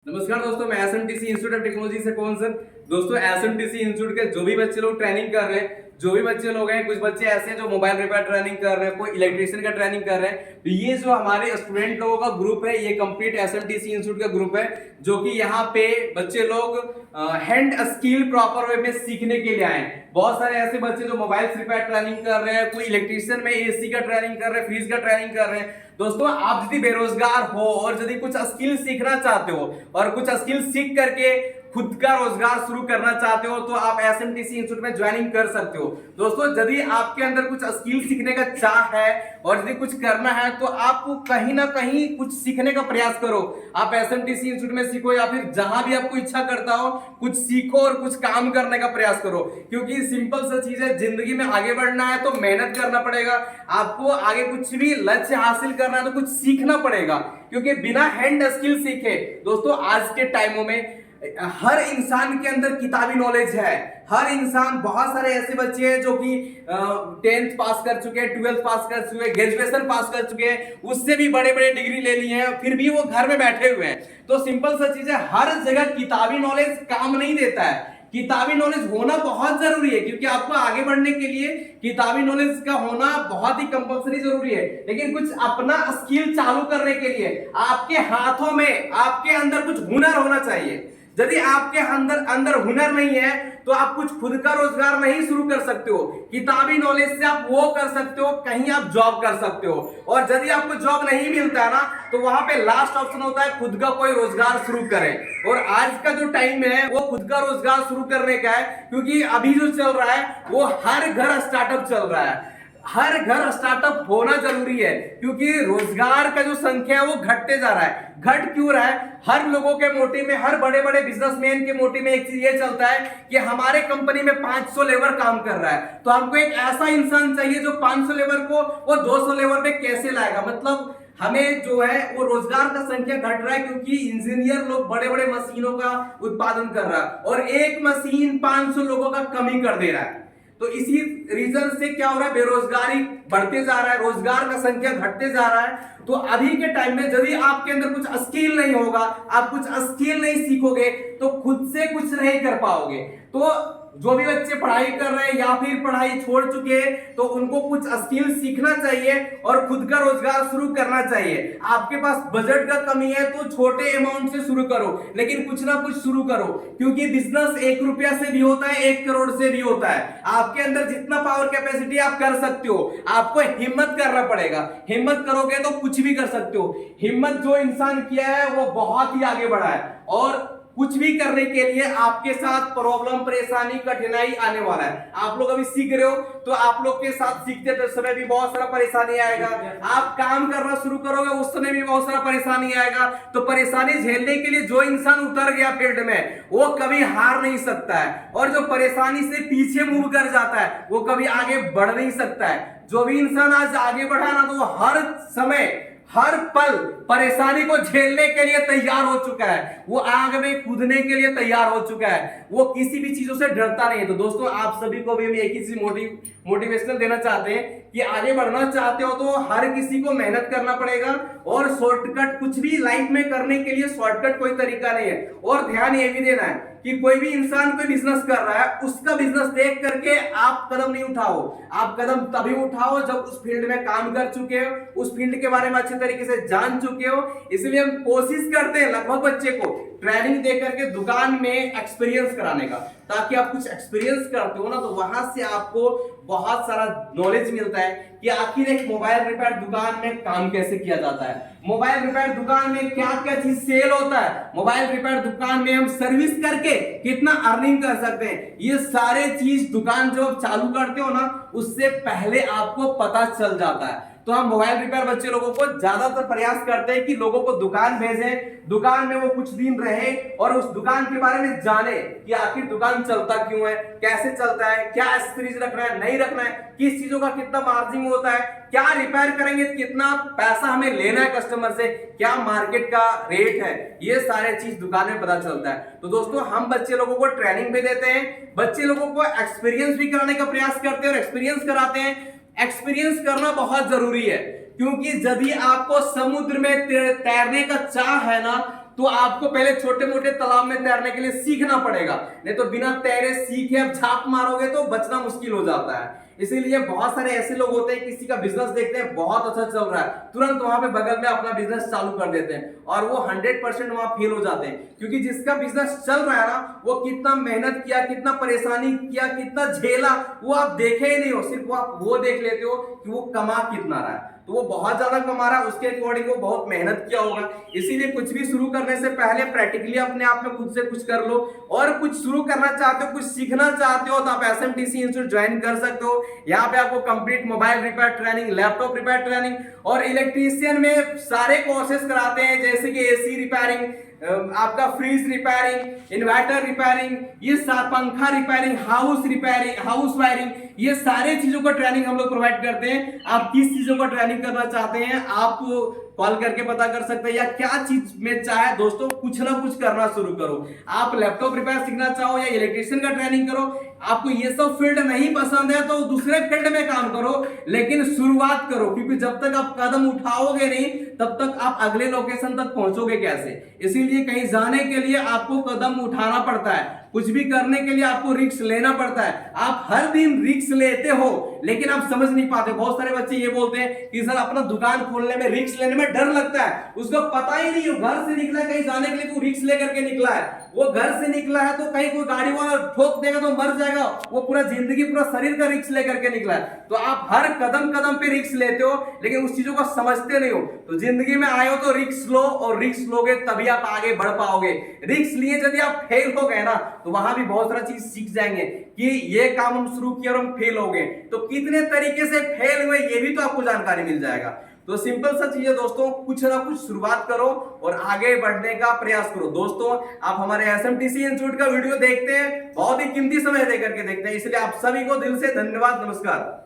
नमस्कार दोस्तों, मैं एसएमटीसी इंस्टीट्यूट ऑफ टेक्नोलॉजी से कौन सर। दोस्तों एसएमटीसी इंस्टीट्यूट के जो भी बच्चे लोग ट्रेनिंग कर रहे हैं, जो भी बच्चे लोग हैं, कुछ बच्चे ऐसे हैं जो मोबाइल रिपेयर ट्रेनिंग कर रहे हैं, कोई इलेक्ट्रिशियन का ट्रेनिंग कर रहे हैं, तो ये जो हमारे स्टूडेंट लोगों का ग्रुप है, ये कंप्लीट एसएमटीसी इंस्टीट्यूट का ग्रुप है, जो कि यहाँ पे बच्चे लोग हैंड स्किल प्रॉपर वे में सीखने के लिए आए हैं। बहुत सारे ऐसे बच्चे जो मोबाइल रिपेयर ट्रेनिंग कर रहे हैं, कोई इलेक्ट्रिशियन में एसी का ट्रेनिंग कर रहे हैं, फ्रिज का ट्रेनिंग कर रहे हैं। दोस्तों आप यदि बेरोजगार हो और यदि कुछ स्किल सीखना चाहते हो और कुछ स्किल सीख करके खुद का रोजगार शुरू करना चाहते हो, तो आप एसएमटीसी इंस्टीट्यूट में ज्वाइनिंग कर सकते हो। दोस्तों यदि आपके अंदर कुछ स्किल सीखने का चाह है और यदि कुछ करना है, तो आप कहीं ना कहीं कुछ सीखने का प्रयास करो। आप एसएमटीसी इंस्टीट्यूट में सीखो या फिर जहां भी आपको इच्छा करता हो, कुछ सीखो और कुछ काम करने का प्रयास करो। क्योंकि सिंपल सा चीज है, जिंदगी में आगे बढ़ना है तो मेहनत करना पड़ेगा। आपको आगे कुछ भी लक्ष्य हासिल करना है तो कुछ सीखना पड़ेगा, क्योंकि बिना हैंड स्किल सीखे दोस्तों आज के टाइमों में हर इंसान के अंदर किताबी नॉलेज है। हर इंसान, बहुत सारे ऐसे बच्चे हैं जो कि 10th पास कर चुके हैं, 12th पास कर चुके हैं, ग्रेजुएशन पास कर चुके हैं, उससे भी बड़े बड़े डिग्री ले लिए हैं, फिर भी वो घर में बैठे हुए हैं। तो सिंपल सा चीज है, हर जगह किताबी नॉलेज काम नहीं देता है। किताबी नॉलेज होना बहुत जरूरी है, क्योंकि आपको आगे बढ़ने के लिए किताबी नॉलेज का होना बहुत ही कंपलसरी जरूरी है। लेकिन कुछ अपना स्किल चालू करने के लिए आपके हाथों में, आपके अंदर कुछ हुनर होना चाहिए। यदि आपके अंदर हुनर नहीं है तो आप कुछ खुद का रोजगार नहीं शुरू कर सकते हो। किताबी नॉलेज से आप वो कर सकते हो, कहीं आप जॉब कर सकते हो। और यदि आपको जॉब नहीं मिलता है ना, तो वहां पे लास्ट ऑप्शन होता है खुद का कोई रोजगार शुरू करें। और आज का जो टाइम है वो खुद का रोजगार शुरू करने का है, क्योंकि अभी जो चल रहा है वो हर घर स्टार्टअप चल रहा है। हर घर स्टार्टअप होना जरूरी है, क्योंकि रोजगार का जो संख्या है वो घटते जा रहा है। घट क्यों रहा है? हर लोगों के मोटिव में, हर बड़े बड़े बिजनेसमैन के मोटिव में एक चीज ये चलता है कि हमारे कंपनी में 500 लेबर काम कर रहा है, तो हमको एक ऐसा इंसान चाहिए जो 500 लेबर को वो 200 लेबर पे कैसे लाएगा। मतलब हमें जो है वो रोजगार का संख्या घट रहा है, क्योंकि इंजीनियर लोग बड़े बड़े मशीनों का उत्पादन कर रहा है और एक मशीन 500 लोगों का कमी कर दे रहा है। तो इसी रीजन से क्या हो रहा है, बेरोजगारी बढ़ते जा रहा है, रोजगार का संख्या घटते जा रहा है। तो अभी के टाइम में यदि आपके अंदर कुछ स्किल नहीं होगा, आप कुछ स्किल नहीं सीखोगे, तो खुद से कुछ नहीं कर पाओगे। तो जो भी बच्चे पढ़ाई कर रहे हैं या फिर पढ़ाई छोड़ चुके हैं, तो उनको कुछ स्किल सीखना चाहिए और खुद का रोजगार शुरू करना चाहिए। आपके पास बजट का कमी है तो छोटे अमाउंट से शुरू करो, लेकिन कुछ ना कुछ शुरू करो, क्योंकि बिजनेस 1 रुपया से भी होता है, 1 करोड़ से भी होता है। आपके अंदर जितना पावर कैपेसिटी आप कर सकते हो, आपको हिम्मत करना पड़ेगा। हिम्मत करोगे तो कुछ भी कर सकते हो। हिम्मत जो इंसान किया है वो बहुत ही आगे बढ़ा है, और कुछ भी करने के लिए आपके साथ प्रॉब्लम, परेशानी, कठिनाई आने वाला है। आप लोग अभी सीख रहे हो, तो आप लोग के साथ सीखते समय भी बहुत सारा परेशानी आएगा। आप काम करना शुरू करोगे, उस समय भी बहुत सारा परेशानी आएगा। तो परेशानी झेलने के लिए जो इंसान उतर गया फील्ड में, वो कभी हार नहीं सकता है, और जो परेशानी से पीछे मूव कर जाता है वो कभी आगे बढ़ नहीं सकता है। जो भी इंसान आज आगे बढ़ा ना, तो वो हर समय, हर पल परेशानी को झेलने के लिए तैयार हो चुका है। वो आग में कूदने के लिए तैयार हो चुका है। वो किसी भी चीजों से डरता नहीं है। तो दोस्तों आप सभी को भी हम एक ही चीज मोटिवेशनल देना चाहते हैं कि आगे बढ़ना चाहते हो तो हर किसी को मेहनत करना पड़ेगा, और शॉर्टकट कुछ भी लाइफ में करने के लिए शॉर्टकट कोई तरीका नहीं है। और ध्यान ये भी देना है कि कोई भी इंसान कोई बिजनेस कर रहा है, उसका बिजनेस देख करके आप कदम नहीं उठाओ। आप कदम तभी उठाओ जब उस फील्ड में काम कर चुके हो, उस फील्ड के बारे में अच्छे तरीके से जान चुके हो। इसलिए हम कोशिश करते हैं लगभग बच्चे को ट्रेनिंग दे करके दुकान में एक्सपीरियंस कराने का, ताकि आप कुछ एक्सपीरियंस करते हो ना, तो वहां से आपको बहुत सारा नॉलेज मिलता है कि आखिर एक मोबाइल रिपेयर दुकान में काम कैसे किया जाता है, मोबाइल रिपेयर दुकान में क्या क्या चीज सेल होता है, मोबाइल रिपेयर दुकान में हम सर्विस करके कितना अर्निंग कर सकते हैं। ये सारे चीज दुकान जो आप चालू करते हो ना, उससे पहले आपको पता चल जाता है। तो हम मोबाइल रिपेयर बच्चे लोगों को ज्यादातर प्रयास करते हैं कि लोगों को दुकान भेजें, दुकान में वो कुछ दिन रहे और उस दुकान के बारे में जाने कि आखिर दुकान चलता क्यों है, कैसे चलता है, क्या एक्सपीरियंस रखना है, नहीं रखना है, किस चीजों का कितना मार्जिन होता है, क्या रिपेयर करेंगे, कितना पैसा हमें लेना है कस्टमर से, क्या मार्केट का रेट है, ये सारे चीज दुकान में पता चलता है। तो दोस्तों हम बच्चे लोगों को ट्रेनिंग भी देते हैं, बच्चे लोगों को एक्सपीरियंस भी कराने का प्रयास करते हैं और एक्सपीरियंस कराते हैं। एक्सपीरियंस करना बहुत जरूरी है, क्योंकि यदि आपको समुद्र में तैरने का चाह है ना, तो आपको पहले छोटे मोटे तालाब में तैरने के लिए सीखना पड़ेगा, नहीं तो बिना तैरे सीखे आप झाप मारोगे तो बचना मुश्किल हो जाता है। इसीलिए बहुत सारे ऐसे लोग होते हैं, किसी का बिजनेस देखते हैं बहुत अच्छा चल रहा है, तुरंत वहां पे बगल में अपना बिजनेस चालू कर देते हैं और वो 100% वहां फेल हो जाते हैं, क्योंकि जिसका बिजनेस चल रहा है ना, वो कितना मेहनत किया, कितना परेशानी किया, कितना झेला, वो आप देखे ही नहीं हो, सिर्फ आप वो देख लेते हो कि वो कमा कितना रहा है। तो वो बहुत ज्यादा कमा रहा है, उसके अकॉर्डिंग वो बहुत मेहनत किया होगा। इसीलिए कुछ भी शुरू करने से पहले प्रैक्टिकली अपने आप में खुद से कुछ कर लो, और कुछ शुरू करना चाहते हो, कुछ सीखना चाहते हो, तो आप एसएमटीसी इंस्टीट्यूट ज्वाइन कर सकते हो। यहाँ पे आपको complete mobile repair training, laptop repair training और इलेक्ट्रीशियन में सारे कोर्सेज कराते हैं, जैसे कि एसी रिपेयरिंग, आपका फ्रीज रिपेयरिंग, इन्वर्टर रिपेयरिंग, ये पंखा repairing, house repairing, house wiring, ये सारे चीजों का ट्रेनिंग हम लोग प्रोवाइड करते हैं। आप किस चीजों का ट्रेनिंग करना चाहते हैं आप कॉल करके पता कर सकते हैं, या क्या चीज में चाहे दोस्तों कुछ ना कुछ करना शुरू करो। आप लैपटॉप रिपेयर सीखना चाहो या इलेक्ट्रिशियन का ट्रेनिंग करो, आपको ये सब फील्ड नहीं पसंद है तो दूसरे फील्ड में काम करो, लेकिन शुरुआत करो, क्योंकि जब तक आप कदम उठाओगे नहीं तब तक आप अगले लोकेशन तक पहुंचोगे कैसे। इसीलिए कहीं जाने के लिए आपको कदम उठाना पड़ता है, कुछ भी करने के लिए आपको रिस्क लेना पड़ता है। आप हर दिन रिस्क लेते हो लेकिन आप समझ नहीं पाते। बहुत सारे बच्चे ये बोलते हैं कि सर अपना दुकान खोलने में रिस्क लेने में डर लगता है, उसको पता ही नहीं, घर से निकला कहीं जाने के लिए तो रिस्क लेकर के निकला है, वो घर से निकला है तो कहीं कोई गाड़ी वाला ठोक देगा तो मर जाएगा, वो पूरा जिंदगी पूरा शरीर का रिस्क लेकर के निकला है। तो आप हर कदम कदम पे रिस्क लेते हो लेकिन उस चीजों को समझते नहीं हो। तो जिंदगी में आए हो तो रिस्क लो, और रिस्क लोगे तभी आप आगे बढ़ पाओगे। रिस्क लिए यदि आप फेल हो गए ना तो वहां भी बहुत सारा चीज सीख जाएंगे कि ये काम हम शुरू किया और हम फेल हो गए, तो कितने तरीके से फेल हुए ये भी तो आपको जानकारी मिल जाएगा। तो सिंपल सा चीज है दोस्तों, कुछ ना कुछ शुरुआत करो और आगे बढ़ने का प्रयास करो। दोस्तों आप हमारे एसएमटीसी इंस्टीट्यूट का वीडियो देखते हैं, बहुत ही कीमती समय देकर के देखते हैं, इसलिए आप सभी को दिल से धन्यवाद, नमस्कार।